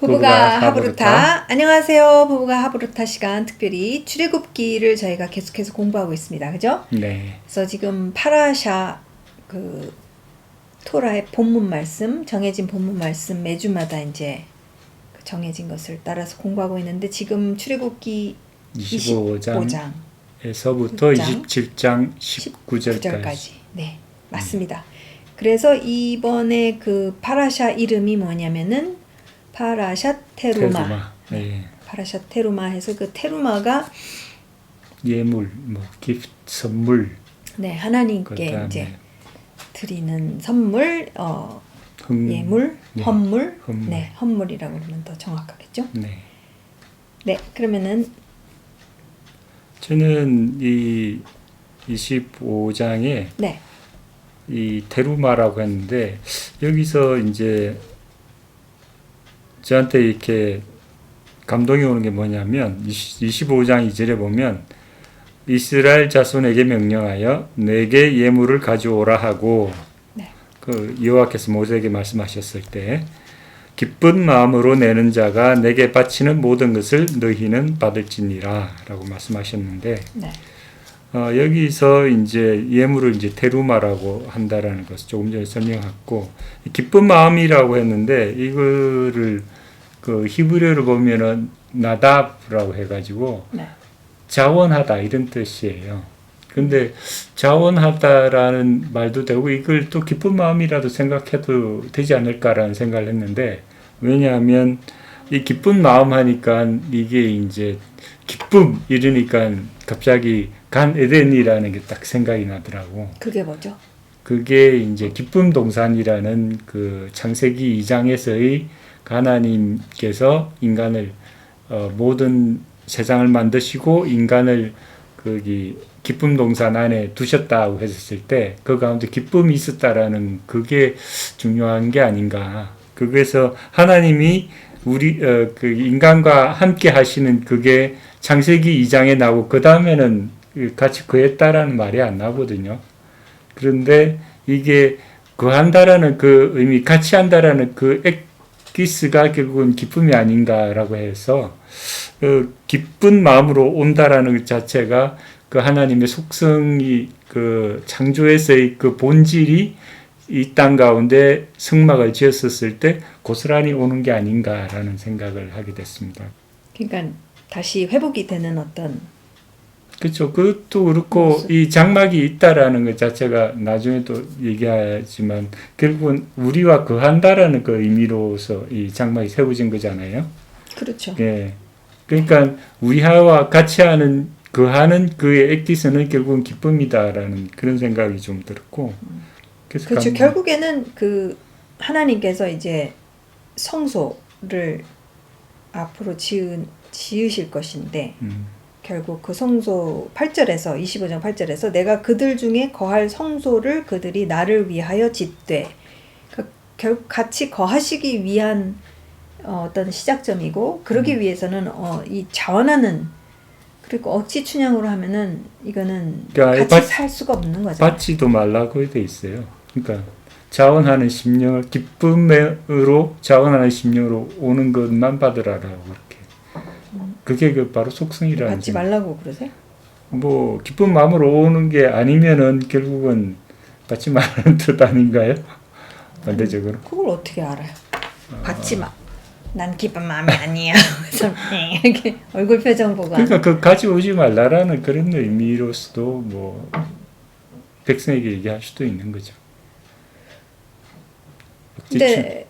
부부가 하브루타. 안녕하세요. 부부가 하브루타 시간, 특별히 출애굽기를 저희가 계속해서 공부하고 있습니다. 그죠? 네. 그래서 지금 파라샤 토라의 본문 말씀, 정해진 본문 말씀 매주마다 이제 정해진 것을 따라서 공부하고 있는데, 지금 출애굽기 25장에서부터 27장 19절까지. 네, 맞습니다. 그래서 이번에 그 파라샤 이름이 뭐냐면은 파라샤 테루마. 네. 파라샤 테루마 해서 그 테루마가 예물, 기프트, 선물. 네, 하나님께 그다음에 이제 드리는 선물, 예물, 네. 헌물. 헌물. 네, 헌물이라고 그러면 더 정확하겠죠? 네. 네, 그러면은 저는 이 25장에 네, 이 테루마라고 했는데, 여기서 이제 저한테 이렇게 감동이 오는 게 뭐냐면 25장 2절에 보면 이스라엘 자손에게 명령하여 내게 예물을 가져오라 하고, 네. 그 여호와께서 모세에게 말씀하셨을 때 기쁜 마음으로 내는 자가 내게 바치는 모든 것을 너희는 받을지니라 라고 말씀하셨는데, 네, 여기서 이제 예물을 이제 테루마라고 한다라는 것을 조금 전에 설명했고, 기쁜 마음이라고 했는데 이거를 그 히브리어로 보면은 나답이라고 해가지고 네. 자원하다 이런 뜻이에요. 근데 자원하다라는 말도 되고, 이걸 또 기쁜 마음이라도 생각해도 되지 않을까라는 생각을 했는데, 왜냐하면 이 기쁜 마음 하니까 이게 이제 기쁨 이러니까 갑자기 간 에덴이라는 게 딱 생각이 나더라고. 그게 뭐죠? 그게 이제 기쁨 동산이라는 그 창세기 2장에서의 하나님께서 인간을 모든 세상을 만드시고 인간을 거기 기쁨 동산 안에 두셨다고 했을 때 그 가운데 기쁨이 있었다라는 그게 중요한 게 아닌가. 그래서 하나님이 우리 그 인간과 함께 하시는 그게 창세기 2장에 나오고 그 다음에는 같이 거했다라는 말이 안 나거든요. 그런데 이게 거한다라는 그 의미, 같이 한다라는 그 엑기스가 결국은 기쁨이 아닌가라고 해서 기쁜 마음으로 온다라는 것 자체가 그 하나님의 속성이 그 창조에서의 그 본질이 이 땅 가운데 성막을 지었었을 때 고스란히 오는 게 아닌가라는 생각을 하게 됐습니다. 그러니까 다시 회복이 되는 어떤, 그렇죠. 그것도 그렇고 이 장막이 있다라는 것 자체가 나중에 또 얘기하지만 결국은 우리와 거한다라는 그 의미로서 이 장막이 세워진 거잖아요. 그렇죠. 예. 그러니까 우리와 같이 하는 거하는 그의 엑기스는 결국은 기쁨이다라는 그런 생각이 좀 들었고. 그래서 그렇죠. 결국에는 그 하나님께서 이제 성소를 앞으로 지으실 것인데, 결국 그 성소 8절에서 25장 8절에서 내가 그들 중에 거할 성소를 그들이 나를 위하여 짓되, 결국 같이 거하시기 위한 어떤 시작점이고, 그러기 위해서는 이 자원하는, 그리고 억지 춘향으로 하면은 이거는 그러니까 같이 살 수가 없는 거죠. 받지도 말라고 돼 있어요. 그러니까 자원하는 심령을 기쁨으로 자원하는 심령으로 오는 것만 받으라라고 그렇게. 그게 그 바로 속성이라는. 받지 말라고 그러세요? 뭐 기쁜 마음으로 오는 게 아니면은 결국은 받지 말라는 뜻 아닌가요? 반대적으로. 그걸 어떻게 알아요? 받지 마. 난 기쁜 마음이 아니야. 이렇게 얼굴 표정 보고. 그러니까 그 가져오지 말라라는 그런 의미로서도 뭐 백성에게 얘기할 수도 있는 거죠. 근데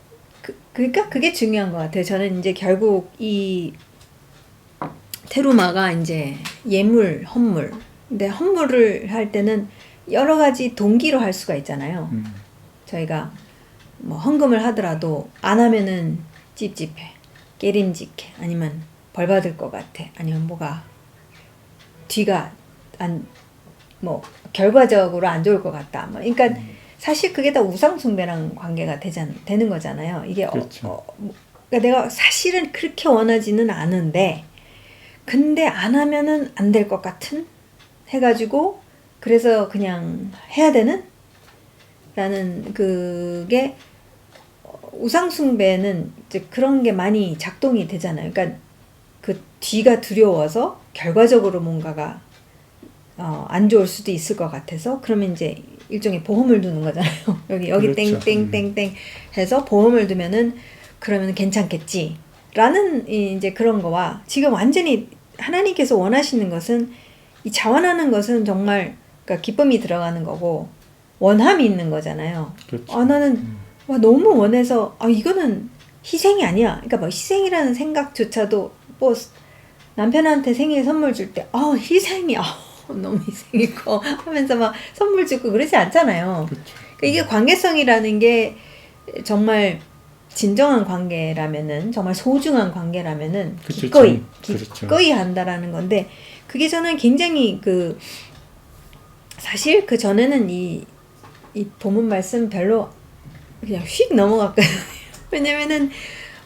그러니까 그게 중요한 것 같아요. 저는 이제 결국 이 테루마가 이제 예물, 헌물. 근데 헌물을 할 때는 여러 가지 동기로 할 수가 있잖아요. 저희가 뭐 헌금을 하더라도 안 하면은 찝찝해, 깨림직해, 아니면 벌 받을 것 같아, 아니면 뭐가 뒤가 뭐 결과적으로 안 좋을 것 같다. 뭐 그러니까 사실 그게 다 우상 숭배랑 관계가 되는 거잖아요. 이게 그렇죠. 그러니까 내가 사실은 그렇게 원하지는 않은데, 근데 안 하면은 안 될 것 같은 해가지고 그래서 그냥 해야 되는 라는 그게 우상숭배는 이제 그런 게 많이 작동이 되잖아요. 그러니까 그 뒤가 두려워서 결과적으로 뭔가가 안 좋을 수도 있을 것 같아서 그러면 이제 일종의 보험을 두는 거잖아요. 여기 그렇죠. 땡땡땡땡 해서 보험을 두면은 그러면 괜찮겠지라는 이제 그런 거와 지금 완전히 하나님께서 원하시는 것은 이 자원하는 것은 정말 그러니까 기쁨이 들어가는 거고 원함이 있는 거잖아요. 그렇죠. 나는 와, 너무 원해서 이거는 희생이 아니야. 그러니까 뭐 희생이라는 생각조차도 뭐 남편한테 생일 선물 줄 때 희생이 너무 희생이고 하면서 막 선물 주고 그러지 않잖아요. 그렇죠. 그러니까 이게 관계성이라는 게 정말 진정한 관계라면은 정말 소중한 관계라면은 그렇죠. 그렇죠. 기꺼이 한다라는 건데 그게 저는 굉장히 사실 그 전에는 이 본문 말씀 별로 그냥 휙 넘어갔거든요. 왜냐면은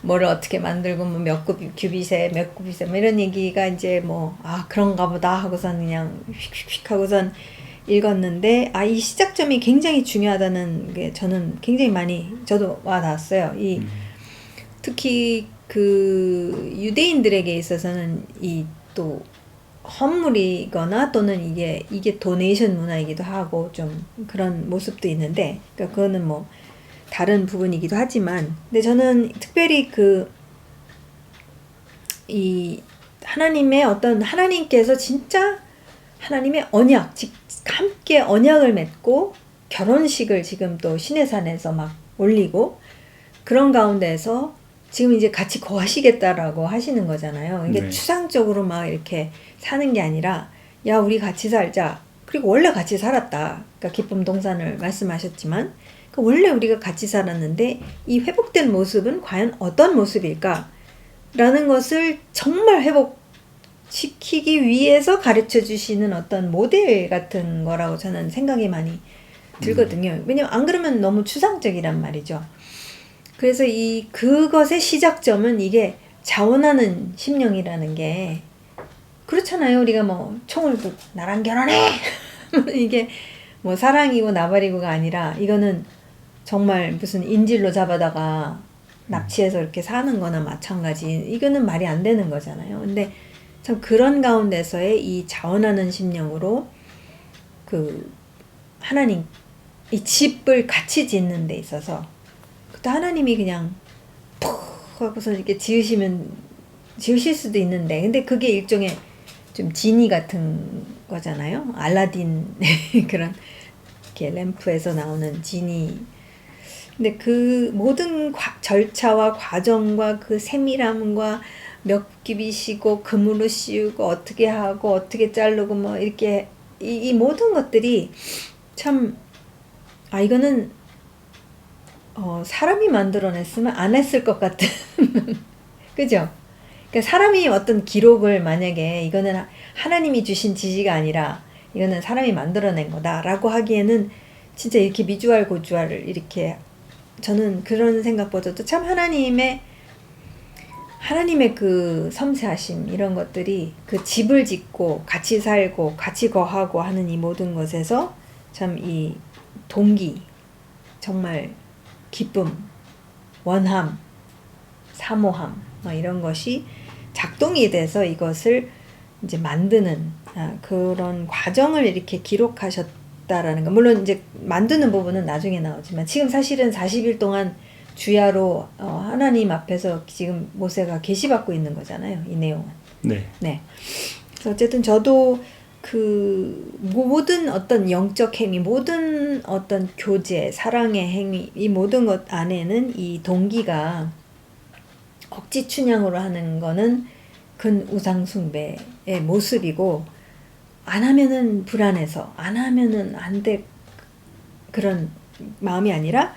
뭐를 어떻게 만들고 뭐 몇 규빗에 몇 규빗에 뭐 이런 얘기가 이제 그런가 보다 하고선 그냥 휙휙휙 하고선 읽었는데 이 시작점이 굉장히 중요하다는 게 저는 굉장히 많이 저도 와닿았어요. 특히 그 유대인들에게 있어서는 이 또 헌물이거나 또는 이게 도네이션 문화이기도 하고 좀 그런 모습도 있는데 그러니까 그거는 뭐 다른 부분이기도 하지만 근데 저는 특별히 이 하나님의 하나님께서 진짜 하나님의 언약 함께 언약을 맺고 결혼식을 지금 또 시내산에서 막 올리고 그런 가운데서 지금 이제 같이 거하시겠다라고 하시는 거잖아요. 이게 네. 추상적으로 막 이렇게 사는 게 아니라 야 우리 같이 살자. 그리고 원래 같이 살았다. 그러니까 기쁨 동산을 말씀하셨지만 원래 우리가 같이 살았는데 이 회복된 모습은 과연 어떤 모습일까? 라는 것을 정말 회복시키기 위해서 가르쳐 주시는 어떤 모델 같은 거라고 저는 생각이 많이 들거든요. 왜냐면 안 그러면 너무 추상적이란 말이죠. 그래서 그것의 시작점은 이게 자원하는 심령이라는 게 그렇잖아요. 우리가 뭐 총을 들고 나랑 결혼해! 이게 뭐 사랑이고 나발이고가 아니라 이거는 정말 무슨 인질로 잡아다가 납치해서 이렇게 사는 거나 마찬가지. 이거는 말이 안 되는 거잖아요. 근데 참 그런 가운데서의 이 자원하는 심령으로 하나님, 이 집을 같이 짓는 데 있어서 또 하나님이 그냥 푹 하고서 이렇게 지으실 수도 있는데 근데 그게 일종의 좀 지니 같은 거잖아요. 알라딘 그런 이렇게 램프에서 나오는 지니. 근데 그 모든 절차와 과정과 그 세밀함과 몇 규빗이고 금으로 씌우고 어떻게 하고 어떻게 자르고 뭐 이렇게 이 모든 것들이 참 이거는 사람이 만들어냈으면 안 했을 것 같은 그죠? 그러니까 사람이 어떤 기록을 만약에 이거는 하나님이 주신 지시가 아니라 이거는 사람이 만들어낸 거다라고 하기에는 진짜 이렇게 미주알 고주알을 이렇게 저는 그런 생각보다도 참 하나님의 그 섬세하심 이런 것들이 그 집을 짓고 같이 살고 같이 거하고 하는 이 모든 것에서 참 이 동기 정말 기쁨, 원함, 사모함 이런 것이 작동이 돼서 이것을 이제 만드는 그런 과정을 이렇게 기록하셨다라는 거. 물론 이제 만드는 부분은 나중에 나오지만 지금 사실은 40일 동안 주야로 하나님 앞에서 지금 모세가 계시받고 있는 거잖아요. 이 내용은. 네. 네. 그래서 어쨌든 저도 그 모든 어떤 영적 행위, 모든 어떤 교제, 사랑의 행위, 이 모든 것 안에는 이 동기가 억지 춘향으로 하는 거는 근 우상숭배의 모습이고 안 하면은 불안해서 안 하면은 안 돼 그런 마음이 아니라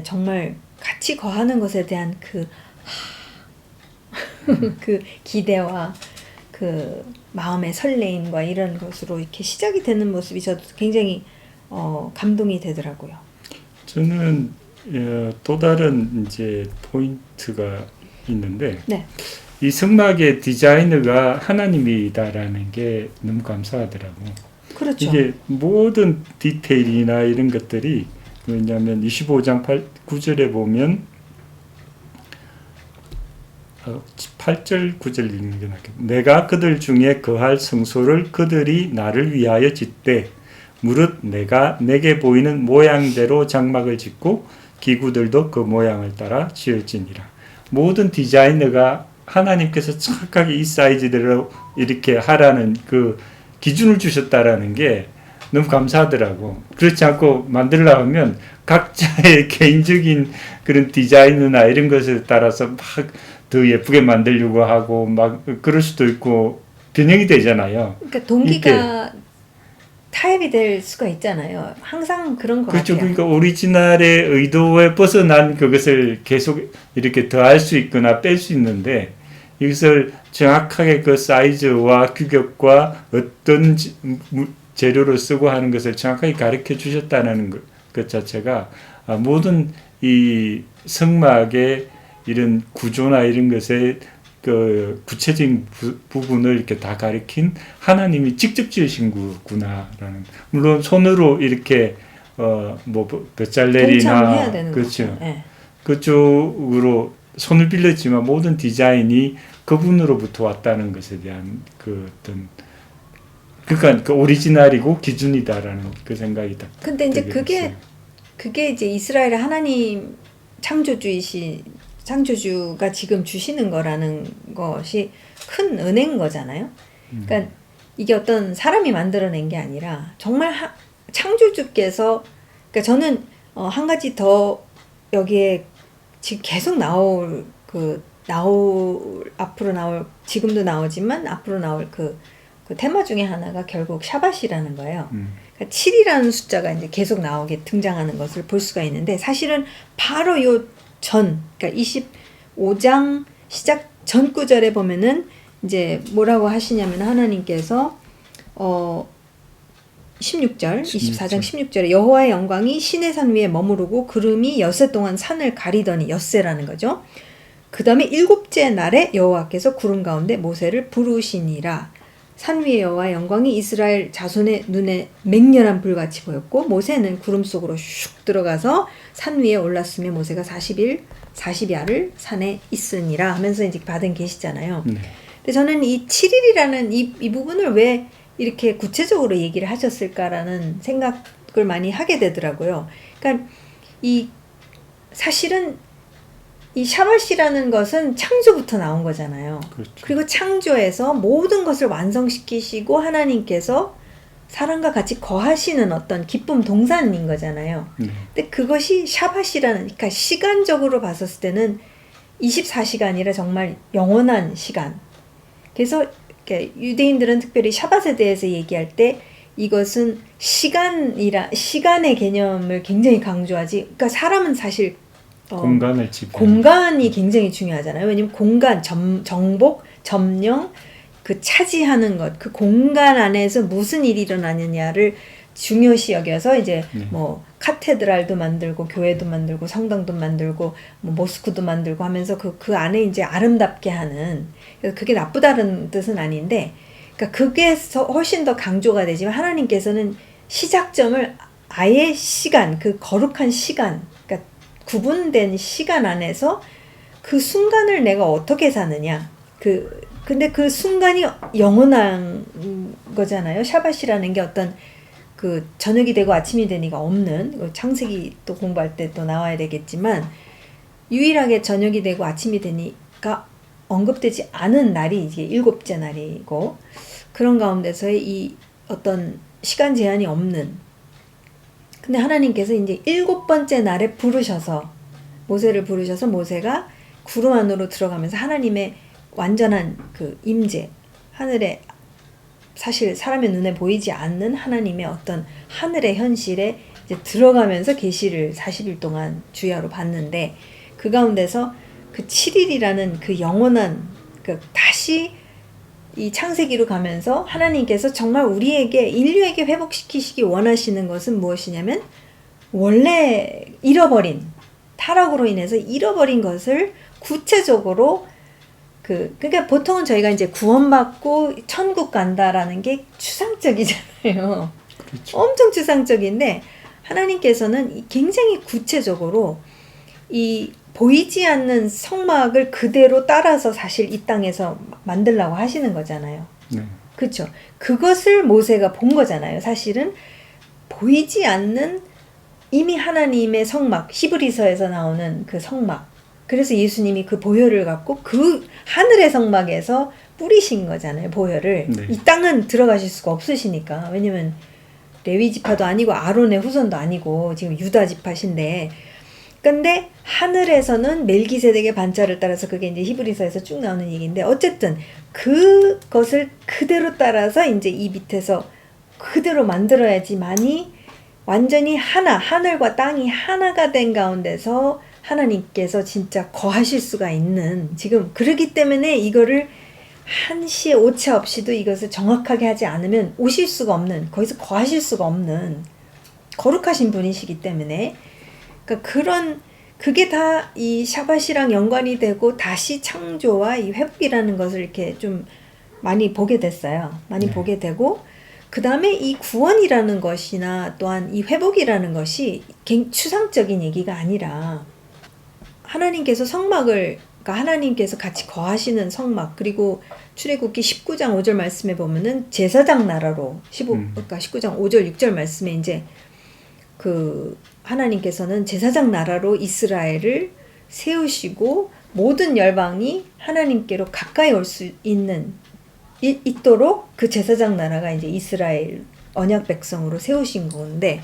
정말 같이 거하는 것에 대한 그 기대와 그 마음의 설레임과 이런 것으로 이렇게 시작이 되는 모습이 저도 굉장히 감동이 되더라고요. 저는 또 다른 이제 포인트가 있는데 네. 이 성막의 디자이너가 하나님이다라는 게 너무 감사하더라고. 그렇죠. 이게 모든 디테일이나 이런 것들이 왜냐하면 25장 9절에 보면 8절 9절 읽는 게 낫겠다. 내가 그들 중에 거할 성소를 그들이 나를 위하여 짓되 무릇 내가 내게 보이는 모양대로 장막을 짓고 기구들도 그 모양을 따라 지을지니라. 모든 디자이너가 하나님께서 정확하게 이 사이즈대로 이렇게 하라는 그 기준을 주셨다라는 게 너무 감사하더라고. 그렇지 않고 만들려고 하면 각자의 개인적인 그런 디자이너나 이런 것에 따라서 막 더 예쁘게 만들려고 하고 막 그럴 수도 있고 변형이 되잖아요. 그러니까 동기가 타협이 될 수가 있잖아요. 항상 그런 것 그렇죠. 같아요. 그러니까 오리지널의 의도에 벗어난 그것을 계속 이렇게 더할 수 있거나 뺄 수 있는데 이것을 정확하게 그 사이즈와 규격과 어떤 재료를 쓰고 하는 것을 정확하게 가르쳐 주셨다는 것 자체가 모든 이 성막의 이런 구조나 이런 것의 그 구체적인 부분을 이렇게 다 가리킨 하나님이 직접 지으신 거구나라는. 물론 손으로 이렇게 뭐 볏잘레리나 동참해야 되는 그렇죠. 거죠. 네. 그쪽으로 손을 빌렸지만 모든 디자인이 그분으로부터 왔다는 것에 대한 그 어떤 그러니까 그 오리지널이고 기준이다라는 그 생각이 딱. 근데 이제 들게 됐어요. 그게 이제 이스라엘의 하나님 창조주가 지금 주시는 거라는 것이 큰 은혜인 거잖아요. 그러니까 이게 어떤 사람이 만들어낸 게 아니라 정말 창조주께서, 그러니까 저는 한 가지 더 여기에 지금 계속 앞으로 나올, 지금도 나오지만 앞으로 나올 그 테마 중에 하나가 결국 샤밧이라는 거예요. 그러니까 7이라는 숫자가 이제 계속 나오게 등장하는 것을 볼 수가 있는데, 사실은 바로 그러니까 25장 시작 전 구절에 보면은 이제 뭐라고 하시냐면 하나님께서 16절, 24장 16절에 여호와의 영광이 시내 산 위에 머무르고 구름이 엿새 동안 산을 가리더니, 엿새라는 거죠. 그 다음에 7째 날에 여호와께서 구름 가운데 모세를 부르시니라. 산 위에 여호와의 영광이 이스라엘 자손의 눈에 맹렬한 불같이 보였고 모세는 구름 속으로 슉 들어가서 산 위에 올랐으며 모세가 40야를 산에 있으니라 하면서 이제 받은 계시잖아요. 근데 저는 이 7일이라는 이 부분을 왜 이렇게 구체적으로 얘기를 하셨을까라는 생각을 많이 하게 되더라고요. 그러니까 사실은 이 샤밧이라는 것은 창조부터 나온 거잖아요. 그렇죠. 그리고 창조에서 모든 것을 완성시키시고 하나님께서 사람과 같이 거하시는 어떤 기쁨 동산인 거잖아요. 근데 그것이 샤밧이라는, 그러니까 시간적으로 봤었을 때는 24시간이라 정말 영원한 시간. 그래서 유대인들은 특별히 샤밧에 대해서 얘기할 때 이것은 시간의 개념을 굉장히 강조하지. 그러니까 사람은 사실 공간이 굉장히 중요하잖아요. 왜냐면 공간, 정복, 점령, 그 차지하는 것, 그 공간 안에서 무슨 일이 일어나느냐를 중요시 여겨서 이제 뭐 카테드랄도 만들고 교회도 만들고 성당도 만들고 뭐 모스크도 만들고 하면서 그 안에 이제 아름답게 하는. 그래서 그게 나쁘다는 뜻은 아닌데, 그러니까 그게 훨씬 더 강조가 되지만 하나님께서는 시작점을 아예 시간, 그 거룩한 시간, 그러니까 구분된 시간 안에서 그 순간을 내가 어떻게 사느냐. 근데 그 순간이 영원한 거잖아요. 샤밧이라는 게 어떤 그 저녁이 되고 아침이 되니까 없는, 창세기 또 공부할 때 또 나와야 되겠지만 유일하게 저녁이 되고 아침이 되니까 언급되지 않은 날이 이제 7째 날이고, 그런 가운데서의 이 어떤 시간 제한이 없는. 근데 하나님께서 이제 7번째 날에 모세를 부르셔서 모세가 구름 안으로 들어가면서 하나님의 완전한 그 임재, 하늘에 사실 사람의 눈에 보이지 않는 하나님의 어떤 하늘의 현실에 이제 들어가면서 계시를 40일 동안 주야로 봤는데, 그 가운데서 그 7일이라는 그 영원한, 그 다시 이 창세기로 가면서 하나님께서 정말 우리에게, 인류에게 회복시키시기 원하시는 것은 무엇이냐면 원래 타락으로 인해서 잃어버린 것을 구체적으로 그러니까 보통은 저희가 이제 구원받고 천국 간다라는 게 추상적이잖아요. 그렇죠. 엄청 추상적인데 하나님께서는 굉장히 구체적으로 이 보이지 않는 성막을 그대로 따라서 사실 이 땅에서 만들려고 하시는 거잖아요. 네. 그렇죠. 그것을 모세가 본 거잖아요. 사실은 보이지 않는 이미 하나님의 성막, 히브리서에서 나오는 그 성막. 그래서 예수님이 그 보혈을 갖고 그 하늘의 성막에서 뿌리신 거잖아요. 보혈을. 네. 이 땅은 들어가실 수가 없으시니까. 왜냐면 레위 지파도 아니고 아론의 후손도 아니고 지금 유다 지파신데, 근데 하늘에서는 멜기세덱의 반차를 따라서, 그게 이제 히브리서에서 쭉 나오는 얘기인데, 어쨌든 그것을 그대로 따라서 이제 이 밑에서 그대로 만들어야지만이 완전히 하나, 하늘과 땅이 하나가 된 가운데서 하나님께서 진짜 거하실 수가 있는, 지금 그러기 때문에 이거를 한시의 오차 없이도 이것을 정확하게 하지 않으면 오실 수가 없는, 거기서 거하실 수가 없는 거룩하신 분이시기 때문에, 그러니까 그게 다 이 샤밧이랑 연관이 되고 다시 창조와 이 회복이라는 것을 이렇게 좀 많이 보게 됐어요. 많이 네. 보게 되고, 그 다음에 이 구원이라는 것이나 또한 이 회복이라는 것이 추상적인 얘기가 아니라 하나님께서 성막을, 그러니까 하나님께서 같이 거하시는 성막, 그리고 출애굽기 19장 5절 말씀에 보면은 제사장 나라로 그러니까 19장 5절 6절 말씀에 이제 그 하나님께서는 제사장 나라로 이스라엘을 세우시고 모든 열방이 하나님께로 가까이 올 수 있도록 그 제사장 나라가 이제 이스라엘 언약 백성으로 세우신 건데,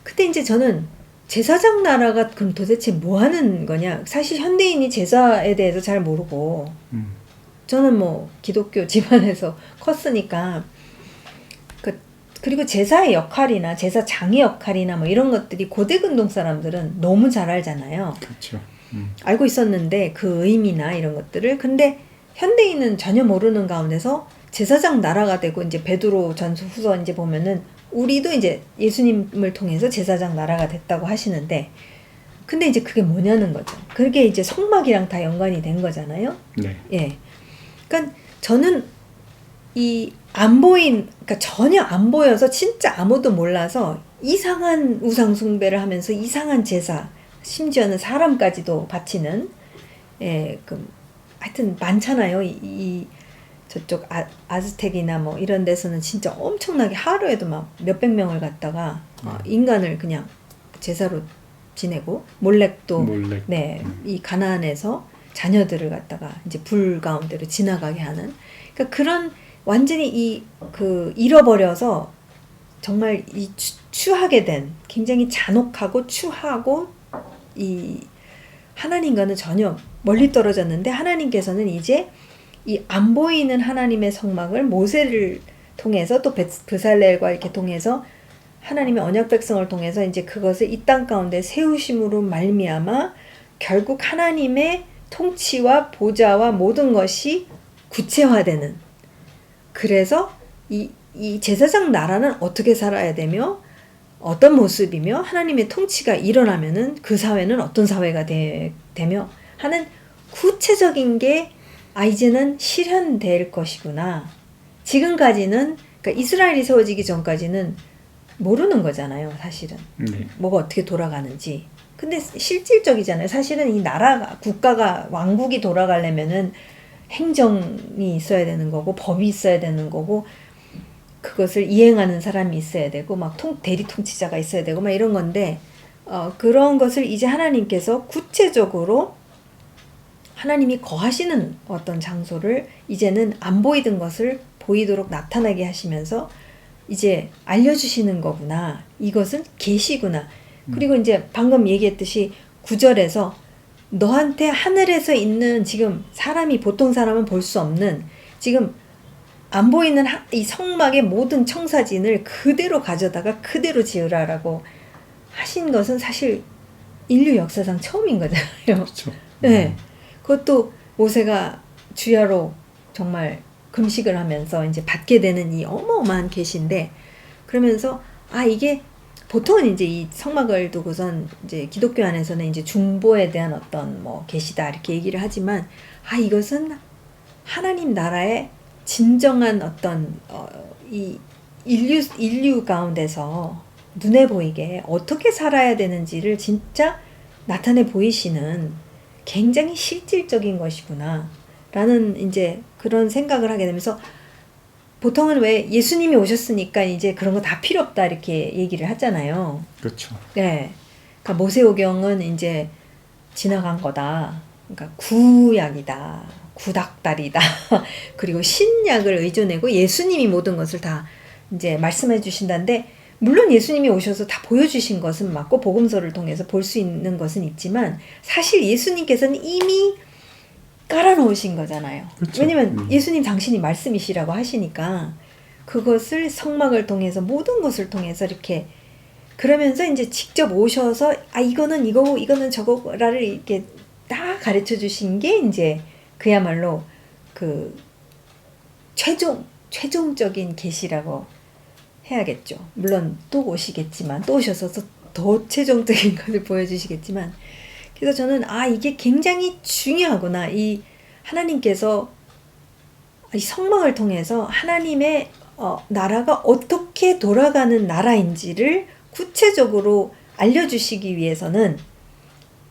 그때 이제 저는 제사장 나라가 그럼 도대체 뭐 하는 거냐? 사실 현대인이 제사에 대해서 잘 모르고, 저는 뭐 기독교 집안에서 컸으니까, 그리고 제사의 역할이나 제사장의 역할이나 뭐 이런 것들이 고대 근동 사람들은 너무 잘 알잖아요. 그렇죠. 알고 있었는데 그 의미나 이런 것들을, 근데 현대인은 전혀 모르는 가운데서 제사장 나라가 되고, 이제 베드로 전서 후서 이제 보면은 우리도 이제 예수님을 통해서 제사장 나라가 됐다고 하시는데, 근데 이제 그게 뭐냐는 거죠. 그게 이제 성막이랑 다 연관이 된 거잖아요. 네. 예. 그러니까 저는 그러니까 전혀 안 보여서 진짜 아무도 몰라서 이상한 우상 숭배를 하면서 이상한 제사, 심지어는 사람까지도 바치는, 하여튼 많잖아요. 저쪽 아즈텍이나 뭐 이런 데서는 진짜 엄청나게 하루에도 막 몇백 명을 갖다가 인간을 그냥 제사로 지내고, 몰렉도 네, 이 가나안에서 자녀들을 갖다가 이제 불 가운데로 지나가게 하는, 그러니까 그런 완전히 잃어버려서 정말 추하게 된, 굉장히 잔혹하고 추하고 이 하나님과는 전혀 멀리 떨어졌는데, 하나님께서는 이제 이 안 보이는 하나님의 성막을 모세를 통해서 또 브살렐과 이렇게 통해서 하나님의 언약 백성을 통해서 이제 그것을 이 땅 가운데 세우심으로 말미암아 결국 하나님의 통치와 보좌와 모든 것이 구체화되는, 그래서 이 제사장 나라는 어떻게 살아야 되며 어떤 모습이며 하나님의 통치가 일어나면은 그 사회는 어떤 사회가 되며 하는 구체적인 게 이제는 실현될 것이구나. 지금까지는, 그러니까 이스라엘이 세워지기 전까지는 모르는 거잖아요, 사실은. 네. 뭐가 어떻게 돌아가는지. 근데 실질적이잖아요. 사실은 이 나라가, 국가가, 왕국이 돌아가려면은 행정이 있어야 되는 거고, 법이 있어야 되는 거고, 그것을 이행하는 사람이 있어야 되고, 막 대리 통치자가 있어야 되고, 막 이런 건데, 그런 것을 이제 하나님께서 구체적으로 하나님이 거하시는 어떤 장소를 이제는 안 보이던 것을 보이도록 나타나게 하시면서 이제 알려주시는 거구나. 이것은 계시구나. 그리고 이제 방금 얘기했듯이 9절에서 너한테 하늘에서 있는, 지금 보통 사람은 볼 수 없는, 지금 안 보이는 이 성막의 모든 청사진을 그대로 가져다가 그대로 지으라라고 하신 것은 사실 인류 역사상 처음인 거잖아요. 그렇죠. 네. 그것도 모세가 주야로 정말 금식을 하면서 이제 받게 되는 이 어마어마한 계시인데, 그러면서 이게 보통은 이제 이 성막을 두고선 이제 기독교 안에서는 이제 중보에 대한 어떤 뭐 계시다 이렇게 얘기를 하지만, 이것은 하나님 나라의 진정한 어떤 이 인류 가운데서 눈에 보이게 어떻게 살아야 되는지를 진짜 나타내 보이시는, 굉장히 실질적인 것이구나 라는 이제 그런 생각을 하게 되면서 보통은 왜 예수님이 오셨으니까 이제 그런 거 다 필요 없다 이렇게 얘기를 하잖아요. 그렇죠. 네. 그러니까 모세오경은 이제 지나간 거다. 그러니까 구약이다. 구닥다리다. 그리고 신약을 의존하고 예수님이 모든 것을 다 이제 말씀해 주신다는데 물론 예수님이 오셔서 다 보여주신 것은 맞고 복음서를 통해서 볼 수 있는 것은 있지만 사실 예수님께서는 이미 깔아놓으신 거잖아요. 그렇죠. 왜냐면 예수님 당신이 말씀이시라고 하시니까 그것을 성막을 통해서 모든 것을 통해서 이렇게 그러면서 이제 직접 오셔서 이거는 이거고 이거는 저거라를 이렇게 다 가르쳐 주신 게 이제 그야말로 그 최종적인 계시라고 해야겠죠. 물론 또 오시겠지만 또 오셔서 더 최종적인 것을 보여주시겠지만 그래서 저는 이게 굉장히 중요하구나. 이 하나님께서 이 성막을 통해서 하나님의 나라가 어떻게 돌아가는 나라인지를 구체적으로 알려주시기 위해서는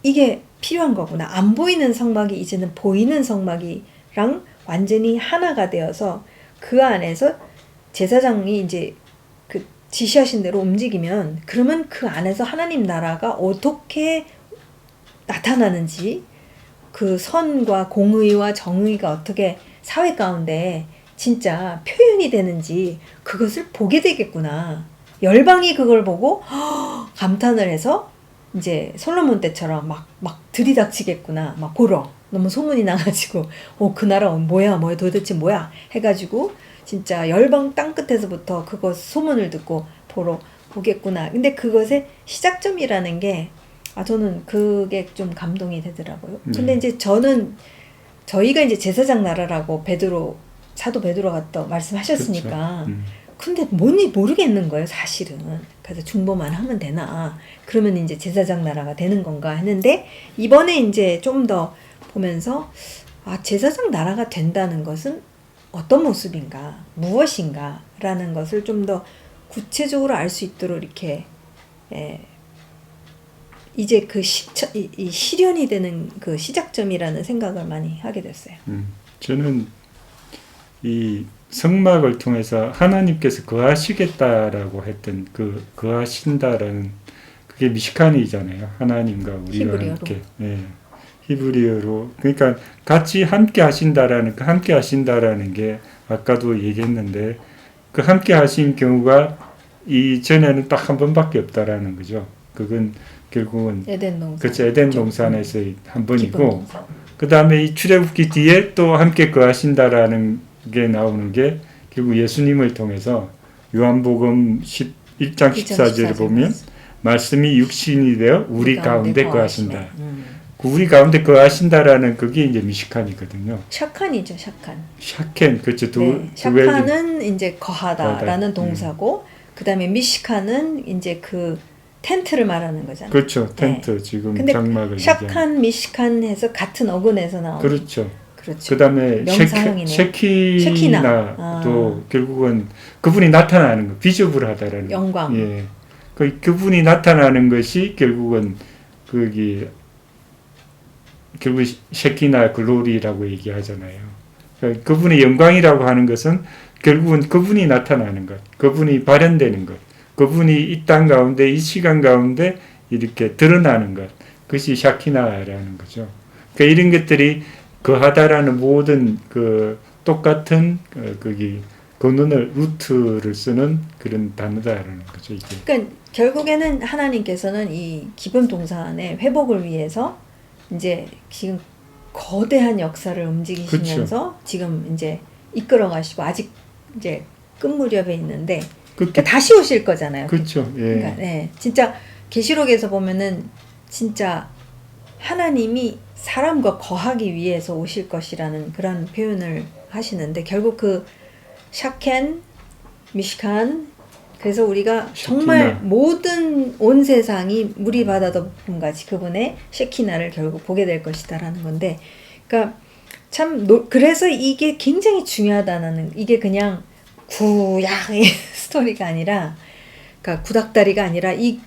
이게 필요한 거구나. 안 보이는 성막이 이제는 보이는 성막이랑 완전히 하나가 되어서 그 안에서 제사장이 이제 그 지시하신 대로 움직이면 그러면 그 안에서 하나님 나라가 어떻게 나타나는지 그 선과 공의와 정의가 어떻게 사회 가운데 진짜 표현이 되는지 그것을 보게 되겠구나. 열방이 그걸 보고 감탄을 해서 이제 솔로몬 때처럼 막 들이닥치겠구나. 막 보러 너무 소문이 나가지고 그 나라 뭐야 도대체 뭐야 해가지고 진짜 열방 땅끝에서부터 그것 소문을 듣고 보러 오겠구나. 근데 그것의 시작점이라는 게 저는 그게 좀 감동이 되더라고요. 근데 이제 저희가 이제 제사장 나라라고 사도 베드로가 또 말씀하셨으니까. 그렇죠. 근데 뭔지 모르겠는 거예요, 사실은. 그래서 중보만 하면 되나. 그러면 이제 제사장 나라가 되는 건가 했는데, 이번에 이제 좀 더 보면서, 제사장 나라가 된다는 것은 어떤 모습인가, 무엇인가, 라는 것을 좀 더 구체적으로 알 수 있도록 이렇게, 이제 그 이 실현이 되는 그 시작점이라는 생각을 많이 하게 됐어요. 저는 이 성막을 통해서 하나님께서 거하시겠다라고 했던 그 거하신다라는 그게 미시칸이잖아요. 하나님과 우리가 히브리어로. 함께. 히브리어로. 그러니까 같이 함께 하신다라는 그 함께 하신다라는 게 아까도 얘기했는데 그 함께 하신 경우가 이전에는 딱 한 번밖에 없다라는 거죠. 그건 결국은 에덴 동산. 그렇죠. 에덴 동산에서 한 번이고 그 다음에 이 출애굽기 뒤에 또 함께 거하신다라는 게 나오는 게 결국 예수님을 통해서 요한복음 1장 14절을 보면 말씀이 육신이 되어 우리 가운데 거하신다. 그 우리 가운데 거하신다라는 그게 이제 미시칸이거든요. 샤칸이죠, 샤칸. 샤켄 그렇죠. 샤칸은 이제 거하다라는 동사고 그 다음에 미시칸은 이제 그 텐트를 말하는 거잖아요. 그렇죠. 텐트 지금 근데 장막을 샤칸, 미시칸 해서 같은 어근에서 나오는. 그렇죠. 그렇죠. 그다음에 셰키나도 결국은 그분이 나타나는 거, 비저블하다라는 영광. 그분이 나타나는 것이 결국은 결국 셰키나 글로리라고 얘기하잖아요. 그러니까 그분의 영광이라고 하는 것은 결국은 그분이 나타나는 것, 그분이 발현되는 것, 그분이 이 땅 가운데 이 시간 가운데 이렇게 드러나는 것, 그것이 샤키나라는 거죠. 그러니까 이런 것들이 거하다라는 모든 그 똑같은 근원을 루트를 쓰는 그런 단어다라는 거죠. 이게. 그러니까 결국에는 하나님께서는 이 기쁨 동산의 회복을 위해서 이제 지금 거대한 역사를 움직이시면서 그렇죠. 지금 이제 이끌어가시고 아직 이제 끝 무렵에 있는데 그러니까 다시 오실 거잖아요. 그렇죠. 그러니까 진짜 계시록에서 보면은 진짜 하나님이 사람과 거하기 위해서 오실 것이라는 그런 표현을 하시는데 결국 그 샤켄, 미시칸 그래서 우리가 정말 모든 온 세상이 물이 바다덮음같이 그분의 셰키나를 결국 보게 될 것이다라는 건데 그러니까 참 그래서 이게 굉장히 중요하다는 이게 그냥 구약의 스토리가 아니라 그러니까 구닥다리가 아니라 이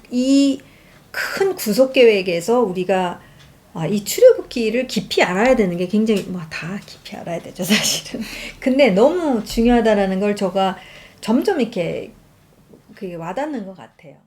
큰 구속 계획에서 우리가 이 출애굽기를 깊이 알아야 되는 게 굉장히 다 깊이 알아야 되죠 사실은. 근데 너무 중요하다라는 걸 제가 점점 이렇게 그게 와닿는 것 같아요.